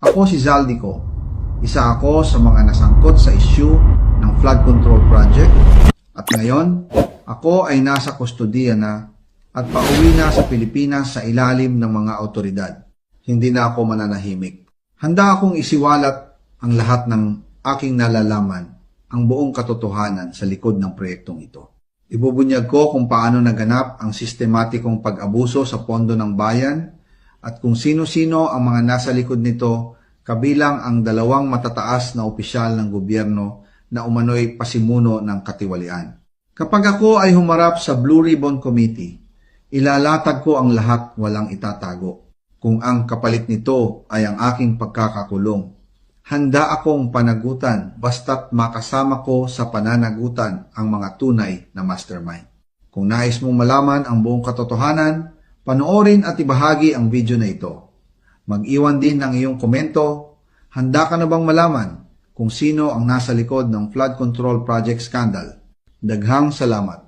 Ako si Zaldico. Isa ako sa mga nasangkot sa issue ng flood control project at ngayon, ako ay nasa kustodiya na at pauwi na sa Pilipinas sa ilalim ng mga awtoridad. Hindi na ako mananahimik. Handa akong isiwalat ang lahat ng aking nalalaman, ang buong katotohanan sa likod ng proyektong ito. Ibubunyag ko kung paano naganap ang sistematikong pag-abuso sa pondo ng bayan at kung sino-sino ang mga nasa likod nito kabilang ang 2 matataas na opisyal ng gobyerno na umano'y pasimuno ng katiwalian. Kapag ako ay humarap sa Blue Ribbon Committee, ilalatag ko ang lahat walang itatago. Kung ang kapalit nito ay ang aking pagkakakulong, handa akong panagutan basta't makasama ko sa pananagutan ang mga tunay na mastermind. Kung nais mong malaman ang buong katotohanan, panoorin at ibahagi ang video na ito. Mag-iwan din ng iyong komento. Handa ka na bang malaman kung sino ang nasa likod ng flood control project scandal? Daghang salamat.